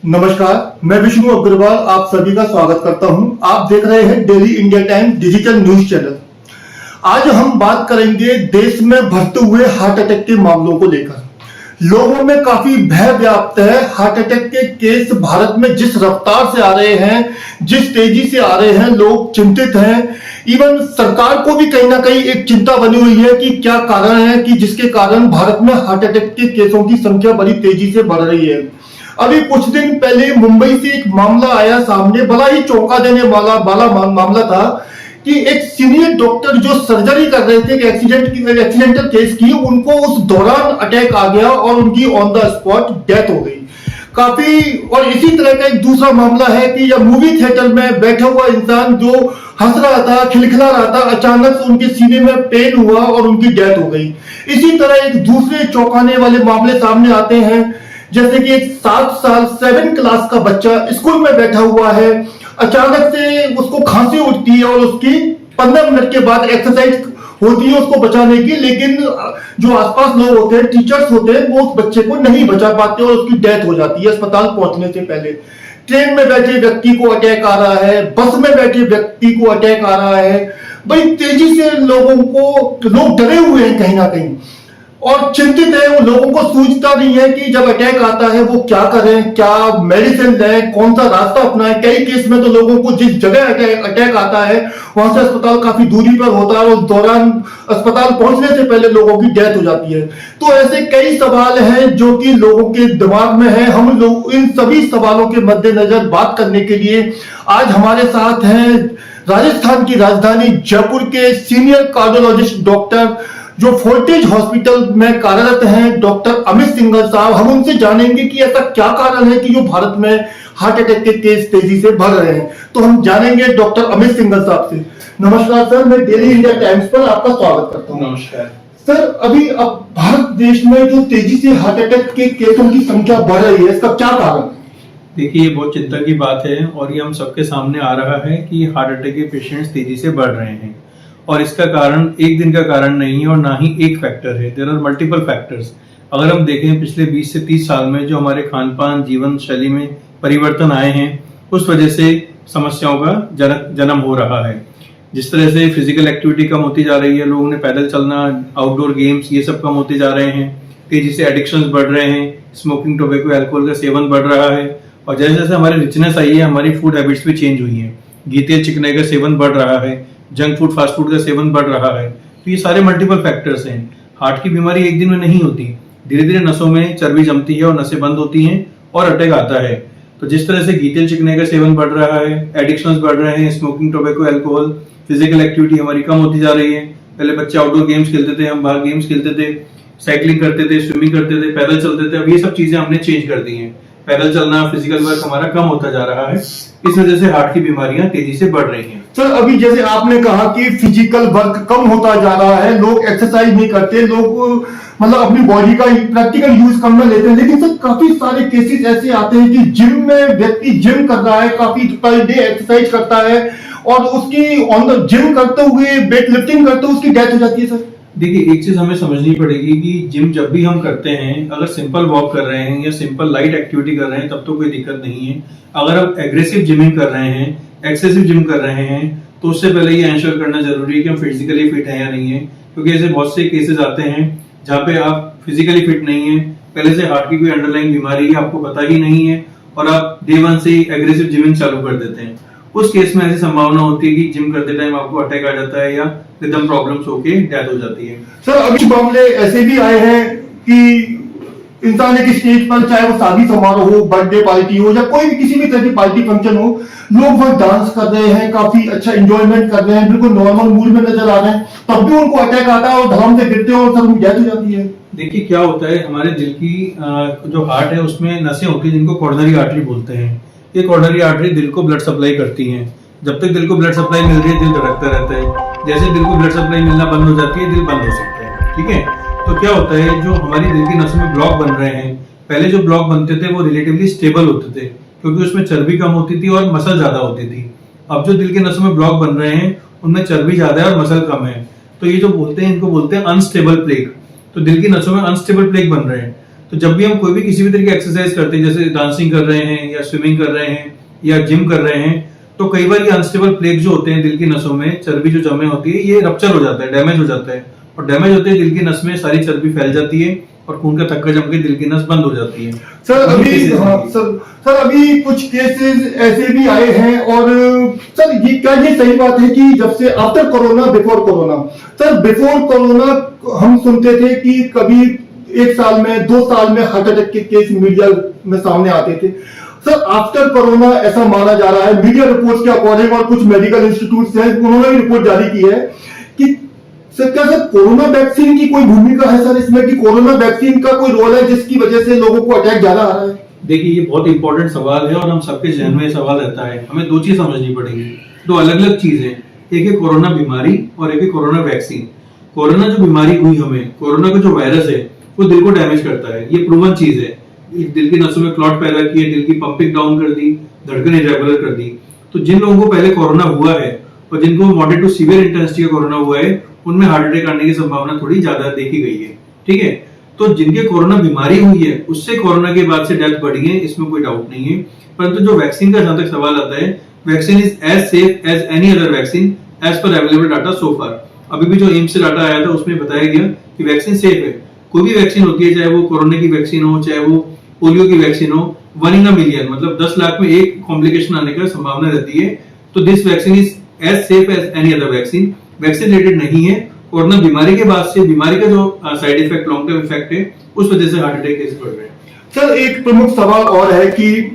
नमस्कार, मैं विष्णु अग्रवाल आप सभी का स्वागत करता हूं। आप देख रहे हैं daily India times digital news channel. आज हम बात करेंगे देश में बढ़ते हुए हार्ट अटैक के मामलों को लेकर। लोगों में काफी भय व्याप्त है। हार्ट अटैक के केस भारत में जिस रफ्तार से आ रहे हैं, जिस तेजी से आ रहे हैं, लोग चिंतित हैं। इवन सरकार को भी कहीं ना कहीं एक चिंता बनी हुई है कि क्या कारण है कि जिसके कारण भारत में हार्ट अटैक के केसों की संख्या बड़ी तेजी से बढ़ रही है। अभी कुछ दिन पहले मुंबई से एक मामला आया सामने, बड़ा ही चौंका देने वाला मामला था कि एक सीनियर डॉक्टर जो सर्जरी कर रहे थे, एक्सीडेंटल केस की, उनको उस दौरान अटैक आ गया और उनकी ऑन द स्पॉट डेथ हो गई। काफी और इसी तरह का एक दूसरा मामला है कि यह मूवी थिएटर में बैठा हुआ इंसान जो हंस रहा था, खिलखिला रहा था, अचानक से उनके सीने में पेन हुआ और उनकी डेथ हो गई। इसी तरह एक दूसरे चौंकाने वाले मामले सामने आते हैं, जैसे कि एक 7 क्लास का बच्चा स्कूल में बैठा हुआ है, अचानक से उसको खांसी उठती है और उसकी 15 मिनट के बाद एक्सरसाइज होती है उसको बचाने की, लेकिन जो आसपास लोग होते हैं, टीचर्स होते हैं, वो उस बच्चे को नहीं बचा पाते और उसकी डेथ हो जाती है अस्पताल पहुंचने से पहले। ट्रेन में बैठे व्यक्ति को अटैक आ रहा है, बस में बैठे व्यक्ति को अटैक आ रहा है। बड़ी तेजी से लोग डरे हुए हैं कहीं ना कहीं और चिंतित है। वो लोगों को सूझता नहीं है कि जब अटैक आता है वो क्या करें, क्या मेडिसिन लें, कौन सा रास्ता अपनाएं। कई केस में तो लोगों को जिस जगह अटैक आता है वहां से अस्पताल काफी दूरी पर होता है और उस दौरान अस्पताल पहुंचने से पहले लोगों की डेथ हो जाती है। तो ऐसे कई सवाल हैं जो कि लोगों के दिमाग में है। हम लोग इन सभी सवालों के मद्देनजर बात करने के लिए आज हमारे साथ हैं राजस्थान की राजधानी जयपुर के सीनियर कार्डियोलॉजिस्ट डॉक्टर जो फोर्टिज हॉस्पिटल में कार्यरत हैं, डॉक्टर अमित सिंघल साहब। हम उनसे जानेंगे कि ऐसा क्या कारण है कि जो भारत में हार्ट अटैक के केस तेजी से बढ़ रहे हैं। तो हम जानेंगे डॉक्टर अमित सिंघल साहब से। नमस्कार सर, मैं डेली इंडिया टाइम्स पर आपका स्वागत करता हूँ। नमस्कार सर, अभी अब भारत देश में जो तेजी से हार्ट अटैक के केसों की संख्या बढ़ रही है, इसका क्या कारण है? देखिए, ये बहुत चिंता की बात है और ये हम सबके सामने आ रहा है कि हार्ट अटैक के पेशेंट्स तेजी से बढ़ रहे हैं और इसका कारण एक दिन का कारण नहीं है और ना ही एक फैक्टर है। There are multiple factors. अगर हम देखें पिछले 20 से 30 साल में जो हमारे खान पान जीवन शैली में परिवर्तन आए हैं, उस वजह से समस्याओं का जन्म हो रहा है। जिस तरह से फिजिकल एक्टिविटी कम होती जा रही है, लोगों ने पैदल चलना, आउटडोर गेम्स, ये सब कम होते जा रहे हैं। तेजी से एडिक्शंस बढ़ रहे हैं, स्मोकिंग, टोबैको, अल्कोहल का सेवन बढ़ रहा है और जैसे जैसे हमारी रिचनेस आई है, हमारी फूड हैबिट्स भी चेंज हुई हैं। गीते चिकने का सेवन बढ़ रहा है, जंक फूड, फास्ट फूड का सेवन बढ़ रहा है। तो ये सारे मल्टीपल फैक्टर्स हैं। हार्ट की बीमारी एक दिन में नहीं होती, धीरे धीरे नसों में चर्बी जमती है और नसें बंद होती हैं और अटैक आता है। तो जिस तरह से गीते चिकने का सेवन बढ़ रहा है, एडिक्शंस बढ़ रहे हैं, smoking, tobacco, alcohol, physical activity हमारी कम होती जा रही है। पहले बच्चे आउटडोर गेम्स खेलते थे, हम बाहर गेम्स खेलते थे, साइकिलिंग करते थे, स्विमिंग करते थे, पैदल चलते थे। अब ये सब चीजें हमने चेंज कर दी हैं। पैदल चलना, फिजिकल वर्क हमारा कम होता जा रहा है। इस वजह से हार्ट की बीमारियां तेजी से बढ़ रही हैं। सर, अभी जैसे आपने कहा कि फिजिकल वर्क कम होता जा रहा है, लोग एक्सरसाइज नहीं करते, लोग मतलब अपनी बॉडी का प्रैक्टिकल यूज कम में लेते हैं, लेकिन सर काफी सारे केसेस ऐसे आते हैं कि जिम में व्यक्ति जिम कर रहा है, काफी पर डे एक्सरसाइज करता है और उसकी ऑन द जिम करते हुए, वेट लिफ्टिंग करते हुए उसकी डेथ हो जाती है। सर देखिए, एक चीज हमें समझनी पड़ेगी कि जिम जब भी हम करते हैं, अगर सिंपल वॉक कर रहे हैं या सिंपल लाइट एक्टिविटी कर रहे हैं, तब तो कोई दिक्कत नहीं है। अगर हम एग्रेसिव जिमिंग कर रहे हैं, एक्सेसिव जिम कर रहे हैं, तो उससे पहले ये एंश्योर करना जरूरी है कि हम फिजिकली फिट हैं या नहीं है। क्योंकि ऐसे बहुत से केसेस आते हैं जहाँ पे आप फिजिकली फिट नहीं है, पहले से हार्ट की कोई अंडरलाइन बीमारी है, आपको पता ही नहीं है और आप डे 1 से ही एग्रेसिव जिमिंग चालू कर देते हैं। उस केस में ऐसी संभावना होती है कि जिम करते टाइम आपको अटैक आ जाता है या रिदम प्रॉब्लम्स होके डेथ हो जाती है। सर, अभी मामले ऐसे भी आए हैं कि इंसान एक स्टेज पर, चाहे वो शादी समारोह हो, बर्थडे पार्टी हो या कोई भी किसी भी तरह की पार्टी फंक्शन हो, लोग वहां डांस कर रहे हैं, काफी अच्छा एंजॉयमेंट कर रहे हैं, बिल्कुल नॉर्मल मूड में नजर आ रहे हैं, तब भी उनको अटैक आता है और धड़ाम से गिरते हैं और सर उनकी डेथ हो जाती है। देखिए, क्या होता है, हमारे दिल की जो हार्ट है उसमें नसें होती हैं जिनको कॉर्नरी आर्टरी बोलते हैं। ये कॉर्नरी आर्टरी दिल को ब्लड सप्लाई करती हैं। जब तक दिल को ब्लड सप्लाई मिल रही है, दिल धड़कता रहता है। जैसे दिल को ब्लड सप्लाई मिलना बंद हो जाती है, दिल बंद हो सकता है। ठीक है, तो क्या होता है, जो हमारी दिल की नसों में ब्लॉक बन रहे हैं, पहले जो ब्लॉक बनते थे वो रिलेटिवली स्टेबल होते थे क्योंकि उसमें चर्बी कम होती थी और मसल ज्यादा होती थी। अब जो दिल के नसों में ब्लॉक बन रहे हैं उनमें चर्बी ज्यादा है और मसल कम है, तो ये जो बोलते हैं, इनको बोलते हैं अनस्टेबल प्लेग। तो दिल की नसों में अनस्टेबल प्लेग बन रहे हैं। तो जब भी हम कोई भी किसी भी तरह की एक्सरसाइज करते हैं, जैसे डांसिंग कर रहे हैं या स्विमिंग कर रहे हैं या जिम कर रहे हैं, तो कई बार ये अनस्टेबल प्लेग जो होते हैं दिल की नसों में, चर्बी जो जमे होती है, ये रप्चर हो जाता है, डैमेज हो जाता है, और डैमेज होते ही दिल की नस में सारी चर्बी फैल जाती है और खून का थक्का जम के दिल की नस बंद हो जाती है। सर अभी कुछ केसेस ऐसे भी आए हैं, और सर ये क्या ये सही बात है कि जब से after corona before corona, sir before corona हम सुनते थे कि कभी 1 साल में 2 साल में हार्ट अटैक के केस मीडिया में सामने आते थे। सर आफ्टर कोरोना ऐसा माना जा रहा है, मीडिया रिपोर्ट्स के अकॉर्डिंग, और कुछ मेडिकल इंस्टीट्यूट्स हैं उन्होंने भी रिपोर्ट जारी की है कि सर क्या सर कोरोना वैक्सीन की कोई भूमिका है सर इसमें, कि कोरोना वैक्सीन का कोई रोल है जिसकी वजह से लोगों को अटैक ज्यादा आ रहा है? देखिए, ये बहुत इंपॉर्टेंट सवाल है और हम सबके जहन में ये सवाल रहता है। हमें 2 चीज समझनी पड़ेगी, 2 अलग अलग चीजें। एक है कोरोना बीमारी और एक है कोरोना वैक्सीन। कोरोना जो बीमारी हुई हमें, कोरोना का जो वायरस है वो दिल को डैमेज करता है, ये प्रूवन चीज है। दिल की नसों में क्लॉट पैदा किए, दिल की पंपिंग डाउन कर दी, धड़कन इरेगुलर कर दी। तो जिन लोगों को पहले कोरोना हुआ है और जिनको मॉडरेट टू सीवियर इंटेंसिटी का कोरोना हुआ है, उनमें हार्ट अटैक आने की संभावना थोड़ी ज्यादा देखी गई है। ठीक है, तो जिनके कोरोना बीमारी हुई है उससे कोरोना के बाद से डेथ बढ़ी है, इसमें कोई डाउट नहीं है। परंतु जो वैक्सीन का जहां तक सवाल आता है, vaccine is as safe as any other vaccine as per available data so far. अभी भी जो एम्स से डाटा आया था उसमें बताया गया कि वैक्सीन सेफ है। कोई भी वैक्सीन होती है, चाहे वो कोरोना की वैक्सीन हो, चाहे वो पोलियो की वैक्सीन हो, 1 in a million, मतलब 10 लाख में एक कॉम्प्लिकेशन आने का संभावना रहती है। तो this vaccine is as safe as any other vaccine. Vaccine related नहीं है। कोरोना बीमारी के बाद से बीमारी का जो side effect, long term effect है, उस वजह से हार्ट अटैक केस बढ़ रहे हैं। सर एक प्रमुख सवाल और है कि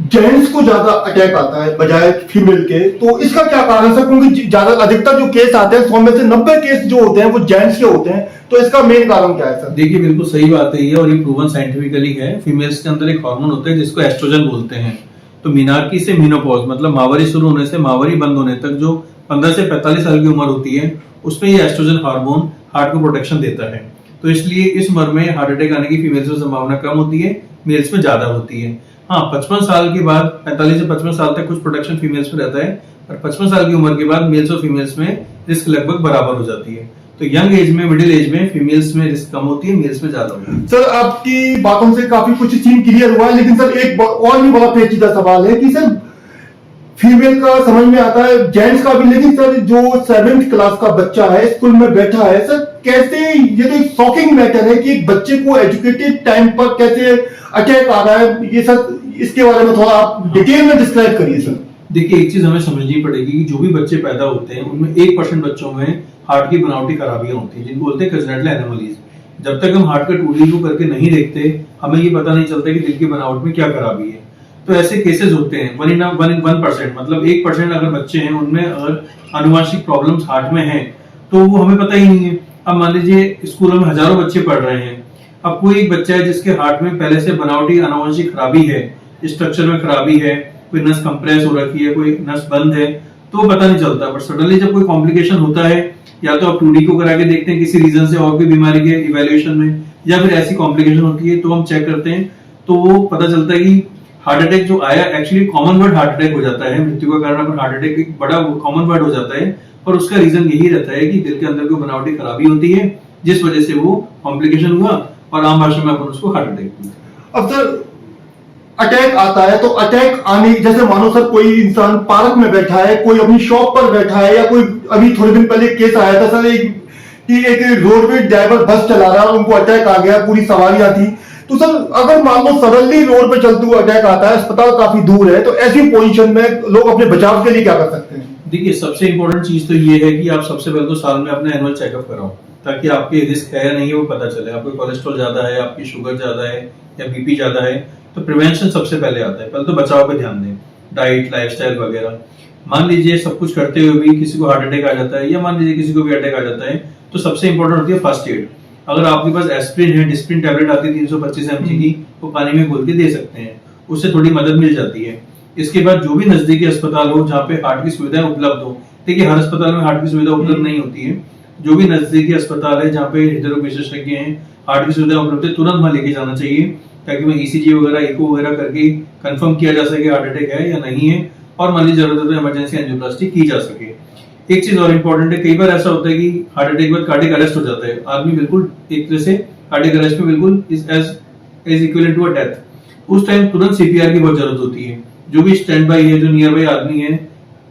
जेंट्स को ज्यादा अटैक आता है बजाय फीमेल के, तो इसका क्या कारण है? क्योंकि ज्यादा अधिकतर जो केस आते हैं 100 में से 90 केस जो होते हैं वो जेंट्स के होते हैं, तो इसका मेन कारण क्या है सर? देखिए, बिल्कुल सही बात है ये, और ये प्रूवन साइंटिफिकली है। फीमेल्स के अंदर एक हार्मोन होता है जिसको एस्ट्रोजन बोलते हैं। तो मीनार्की से मीनोपॉज, मतलब माहवारी शुरू होने से माहवारी बंद होने तक जो 15 से 45 साल की उम्र होती है, उसमें ये एस्ट्रोजन हार्मोन हार्ट को प्रोटेक्शन देता है। तो इसलिए इस उम्र में हार्ट अटैक आने की फीमेल्स में संभावना कम होती है, मेल्स में ज्यादा होती है। हाँ, 55 साल के बाद, 45 से 55 साल तक कुछ प्रोटेक्शन फीमेल्स में रहता है, और 55 साल की उम्र के बाद मेल्स और फीमेल्स में रिस्क लगभग बराबर हो जाती है। तो यंग एज में, मिडिल एज में फीमेल्स में रिस्क कम होती है, मेल्स में ज्यादा होती है। सर आपकी बातों से काफी कुछ सीन क्लियर हुआ है, लेकिन सर एक और भी बड़ा पेचीदा सवाल है कि सर फीमेल का समझ में आता है, जेंट्स का भी, लेकिन सर जो 7th क्लास का बच्चा है, स्कूल में बैठा है, सर कैसे, ये तो एक शॉकिंग मैटर है कि एक बच्चे को एजुकेटेड टाइम पर कैसे अटैक आ रहा है, ये सर इसके बारे में थोड़ा आप डिटेल में डिस्क्राइब करिए सर। देखिए, एक चीज हमें समझनी पड़ेगी कि जो भी बच्चे पैदा होते हैं उनमें 1% बच्चों में हार्ट की बनावटी खराबियां होती हैं, जिनको बोलते हैं कंजेनिटल एनोमलीज। जब तक हम हार्ट का 2D को करके नहीं देखते, हमें ये पता नहीं चलता कि दिल की बनावट में क्या खराबी है। तो ऐसे केसेस होते हैं 1 in 1%, मतलब 1% अगर बच्चे हैं उनमें अगर आनुवंशिक प्रॉब्लम्स हार्ट में हैं, तो वो हमें पता ही नहीं है। अब मान लीजिए स्कूलों में हजारों बच्चे पढ़ रहे हैं, अब कोई एक बच्चा है जिसके हार्ट में पहले से बनावटी आनुवंशिक खराबी है, स्ट्रक्चर में खराबी है, कोई नस कंप्रेस हो रखी है, कोई नस बंद है, तो पता नहीं चलता। बट सडनली जब कोई कॉम्प्लिकेशन होता है, या तो आप 2D को करा के देखते हैं किसी रीजन से और कोई बीमारी के इवैल्यूएशन में, या फिर ऐसी कॉम्प्लिकेशन होती है तो हम चेक करते हैं, तो वो पता चलता है कि हार्ट अटैक जो आया, actually common word heart attack हो जाता है, मृत्यु का कारण पर हार्ट अटैक एक बड़ा कॉमन वर्ड हो जाता है, और उसका रीजन यही रहता है कि दिल के अंदर कोई बनावटी खराबी होती है जिस वजह से वो कॉम्प्लिकेशन हुआ, और आम भाषा में अपन उसको हार्ट अटैक कहते हैं। अब सर अटैक आता है, तो अटैक आने, जैसे मानो सर कोई इंसान पार्क में बैठा है, कोई अपनी शॉप पर बैठा है, या कोई अभी थोड़े दिन पहले केस आया था सर एक रोडवेज ड्राइवर बस चला रहा है, उनको अटैक आ गया, पूरी सवारियां थी। तो सर अगर मान लो सडनली रोड पे चलते हुए अटैक आता है, अस्पताल काफी दूर है, तो ऐसी पोजीशन में लोग अपने बचाव के लिए क्या कर सकते हैं? देखिए, सबसे इंपॉर्टेंट चीज तो ये है कि आप सबसे पहले तो साल में अपना एनुअल चेकअप कराओ, ताकि आपके रिस्क है या नहीं है वो पता चले। आपको कोलेस्ट्रॉल ज्यादा है, आपकी शुगर ज्यादा है, या बीपी ज्यादा है, तो प्रिवेंशन सबसे पहले आता है। पहले तो बचाव पे ध्यान दें, डाइट, लाइफस्टाइल वगैरह। मान लीजिए सब कुछ करते हुए भी किसी को हार्ट अटैक आ जाता है, या मान लीजिए किसी को भी अटैक आ जाता है, तो सबसे इंपॉर्टेंट होती है फर्स्ट एड। अगर आपके पास एस्प्रिन है, डिस्प्रिन टैबलेट आती है 325 mg की, वो पानी में घोल के दे सकते हैं, उससे थोड़ी मदद मिल जाती है। इसके बाद जो भी नजदीकी अस्पताल हो जहाँ पे हार्ट की सुविधाएं उपलब्ध हो, देखिए हर अस्पताल में हार्ट की सुविधा उपलब्ध नहीं होती है, जो भी नजदीकी अस्पताल है जहाँ पे हृदय रोग विशेषज्ञ हैं, हार्ट की सुविधा उपलब्ध है, तुरंत वहां लेके जाना चाहिए, ताकि वह ईसीजी वगैरह, इको वगैरह करके कंफर्म किया जा सके हार्ट अटैक है या नहीं है, और मान लीजिए जरूरत है तो इमरजेंसी एंजियोप्लास्टी की जा सके। एक चीज और इंपॉर्टेंट है, कई बार ऐसा होता है कि हार्ट अटैक के बाद कार्डियक अरेस्ट हो जाता है, आदमी बिल्कुल एक तरह से कार्डियक अरेस्ट में बिल्कुल as equivalent to a death. उस टाइम तुरंत सीपीआर की बहुत जरूरत होती है। जो भी स्टैंड बाई है, जो नियर बाई आदमी है,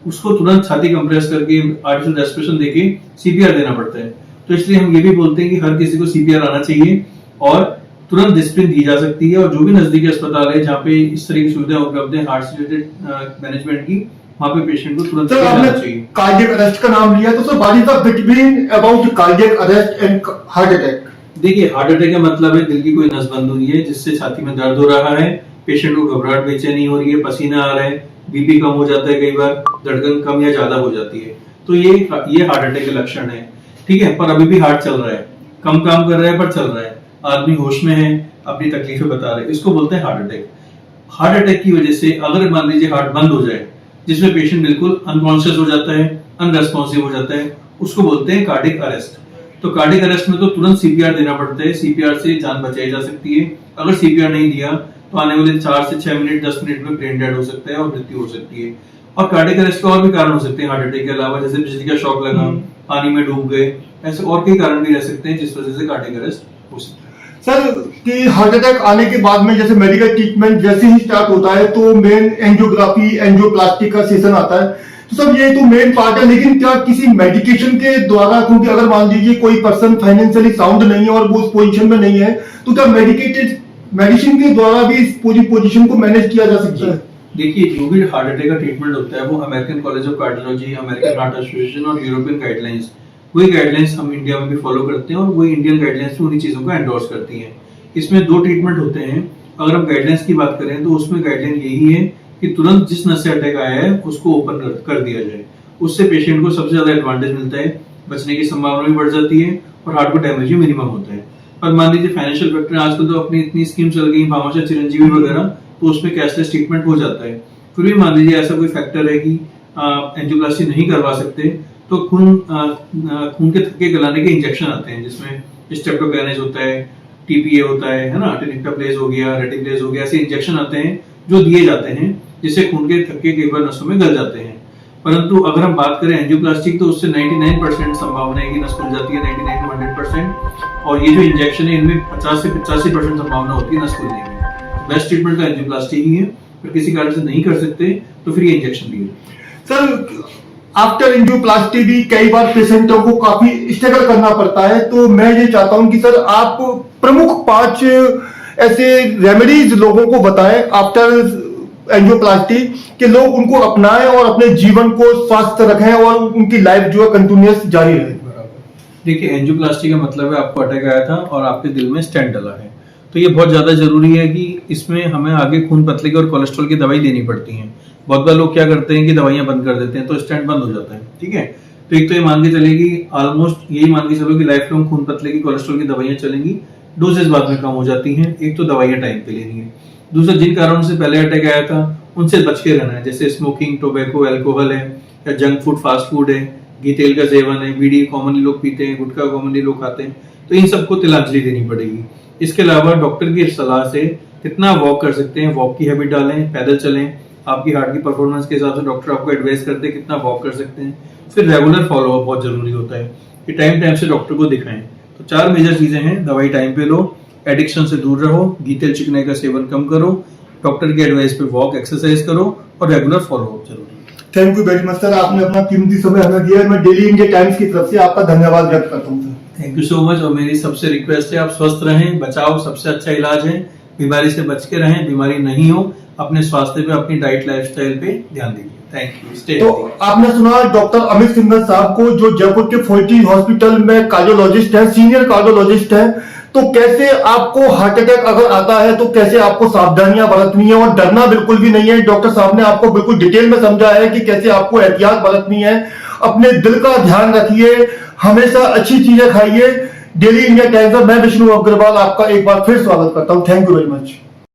उसको तुरंत छाती कंप्रेस करके आर्टिफिशियल रेस्पिरेशन देके सीपीआर देना पड़ता है। तो इसलिए हम ये भी बोलते हैं कि हर किसी को सीपीआर आना चाहिए और तुरंत डिसिप्लिन दी जा सकती है। और जो भी नजदीकी अस्पताल है जहाँ पे इस तरह की सुविधा उपलब्ध है हार्ट से रिलेटेड मैनेजमेंट की, वहाँ पे पेशेंट को तुरंत सर जाना आपने चाहिए। कार्डियक अरेस्ट का नाम लिया, तो sir what is the between about cardiac arrest and heart attack? देखिए, हार्ट अटैक का मतलब है दिल की कोई नस बंद हुई है जिससे छाती में दर्द हो रहा है, पेशेंट को घबराहट बेचैनी हो रही है, पसीना आ रहा है, बीपी कम हो जाता है, कई बार धड़कन कम या ज्यादा हो जाती है। तो ये हार्ट अटैक के लक्षण है। ठीक है, पर अभी भी हार्ट चल रहा है, कम काम कर रहा है पर चल रहा है, आदमी होश में है, अपनी तकलीफें बता रहे हैं, इसको बोलते हैं हार्ट अटैक। हार्ट अटैक की वजह से अगर मान लीजिए हार्ट बंद हो जाए, जिसमें पेशेंट बिल्कुल अनकॉन्शियस हो जाता है, अनरेस्पॉन्सिव हो जाता है, उसको बोलते हैं कार्डियक अरेस्ट। तो कार्डियक अरेस्ट में तो तुरंत सीपीआर देना पड़ता है, सीपीआर से जान बचाई जा सकती है। अगर सीपीआर नहीं दिया तो आने वाले 4 से 6 मिनट 10 मिनट में ब्रेन डेड हो सकता है और मृत्यु हो सकती है। और कार्डियक अरेस्ट के और भी कारण हो सकते हैं हार्ट अटैक के अलावा, जैसे बिजली का शॉक लगा, पानी में डूब गए, ऐसे और कई कारण भी रह सकते हैं जिस वजह से कार्डियक अरेस्ट हो सकता है। सर कि हार्ट अटैक आने के बाद में जैसे मेडिकल ट्रीटमेंट जैसे ही स्टार्ट होता है तो मेन एंजियोग्राफी एंजियोप्लास्टी का सेशन आता है, तो सब ये तो मेन पार्ट है। लेकिन क्या किसी मेडिकेशन के द्वारा, क्योंकि अगर मान लीजिए कोई पर्सन फाइनेंशियली साउंड नहीं है और वो उस पोजीशन में नहीं है, तो क्या मेडिकेटेड मेडिसिन के द्वारा भी इस पूरी पोजीशन को मैनेज किया जा सकता है? देखिए, जो भी हार्ट अटैक का ट्रीटमेंट होता है वो American college of cardiology, American heart association और यूरोपियन गाइडलाइंस, वही गाइडलाइंस हम इंडिया में भी फॉलो करते हैं और वही इंडियन गाइडलाइंस उन्हीं चीजों को एंडोर्स करती हैं। इसमें 2 ट्रीटमेंट होते हैं। अगर हम गाइडलाइंस की बात करें तो उसमें गाइडलाइन यही है कि तुरंत जिस नस से अटैक आया है उसको ओपन कर दिया जाए। उससे पेशेंट को सबसे ज्यादा एडवांटेज मिलता है, बचने की संभावना भी बढ़ जाती है और हार्ट को डैमेज भी मिनिमम होता है। पर मान लीजिए फाइनेंशियल फैक्टर, आजकल तो अपनी इतनी स्कीम चल गई भामाशाह चिरंजीवी वगैरह, तो उसमें कैशलेस ट्रीटमेंट हो जाता है। फिर भी मान लीजिए ऐसा कोई फैक्टर है कि एंजियोप्लास्टी नहीं करवा सकते, तो खून के थक्के गलाने के इंजेक्शन आते हैं जिसमें स्टेप्टोकाइनेज होता है, टीपीए होता है ना, टेनिक्टाप्लेज हो गया, रेटिप्लेज हो गया, ऐसे इंजेक्शन आते हैं जो दिए जाते हैं जिससे खून के थक्के कई बार नसों में गल जाते हैं। परंतु अगर हम बात करें एंजियोप्लास्टी तो उससे 99% संभावना है कि नस खुल जाती है, 99 to 100%। और ये जो इंजेक्शन है इनमें 50 से 85% संभावना होती है नस खुलने की। बेस्ट ट्रीटमेंट तो एंजियोप्लास्टी ही है, पर किसी कारण से नहीं कर सकते तो फिर ये इंजेक्शन भी है। सर आफ्टर एंजियोप्लास्टी भी कई बार पेशेंटों को काफी स्ट्रगल करना पड़ता है, तो मैं ये चाहता हूं कि सर आप प्रमुख 5 ऐसे रेमेडीज लोगों को बताएं आफ्टर एंजियोप्लास्टी कि लोग उनको अपनाएं और अपने जीवन को स्वस्थ रखें और उनकी लाइफ जो है कंटिन्यूअस जारी रहे। देखिए, एंजियोप्लास्टी का मतलब है आपको अटैक आया था और आपके दिल में स्टेंट डला है, तो ये बहुत ज्यादा जरूरी है कि इसमें हमें आगे खून पतले की और कोलेस्ट्रॉल की दवाई देनी पड़ती है। बहुत बार लोग क्या करते हैं कि दवाइयां बंद कर देते हैं तो स्टेंट बंद हो जाता है। ठीक है, तो एक तो ये मान के चलेगी, ऑलमोस्ट यही मान के चलो कि लाइफ लॉन्ग खून पतले की कोलेस्ट्रॉल की दवाइयां चलेंगी, डोजेस बाद में कम हो जाती हैं। एक तो दवाइयां टाइम पे लेनी है, दूसरा जिन कारणों से पहले अटैक आया था उनसे बच के रहना है, जैसे स्मोकिंग, टोबैको, अल्कोहल है या जंक फूड, फास्ट फूड है, घी तेल का सेवन है, बीड़ी कॉमनली लोग पीते हैं, गुटखा कॉमनली लोग खाते हैं, तो इन सबको तिलांजलि देनी पड़ेगी। इसके अलावा डॉक्टर की सलाह से कितना वॉक कर सकते हैं, वॉक की हैबिट डालें, पैदल चलें, आपकी हार्ट की परफॉर्मेंस के हिसाब से डॉक्टर आपको एडवाइस करते हैं कितना वॉक कर सकते हैं। फिर रेगुलर फॉलोअप बहुत जरूरी होता है कि टाइम टाइम से डॉक्टर को दिखाएं। तो 4 मेजर चीजें हैं, दवाई टाइम पे लो, एडिक्शन से दूर रहो, घी तेल चिकनाई का सेवन कम करो, डॉक्टर की एडवाइस पे वॉक एक्सरसाइज करो और रेगुलर फॉलोअप जरूरी। Thank you very much sir, आपने अपना कीमती समय हमें दिया। मैं डेली इंडिया टाइम्स की तरफ से आपका धन्यवाद व्यक्त करता हूँ sir. Thank you so much. और मेरी सबसे रिक्वेस्ट है आप स्वस्थ रहें, बचाव सबसे अच्छा इलाज है, बीमारी से बच के रहें, बीमारी नहीं हो, अपने स्वास्थ्य पे, अपनी डाइट लाइफस्टाइल पे ध्यान दीजिए। Thank you. स्टे तो आपने सुना डॉक्टर अमित सिंघल साहब को, जो जयपुर के फोर्टिस हॉस्पिटल में कार्डियोलॉजिस्ट हैं, सीनियर कार्डियोलॉजिस्ट हैं। तो कैसे आपको हार्ट अटैक अगर आता है तो कैसे आपको सावधानियां बरतनी है और डरना बिल्कुल भी नहीं है। डॉक्टर साहब ने आपको बिल्कुल डिटेल में समझाया है कि कैसे आपको एहतियात बरतनी है। अपने दिल का ध्यान रखिए, हमेशा अच्छी चीजें खाइए। डेली इंडिया टाइम्स में मैं विष्णु अग्रवाल आपका एक बार फिर स्वागत करता हूं। Thank you very much.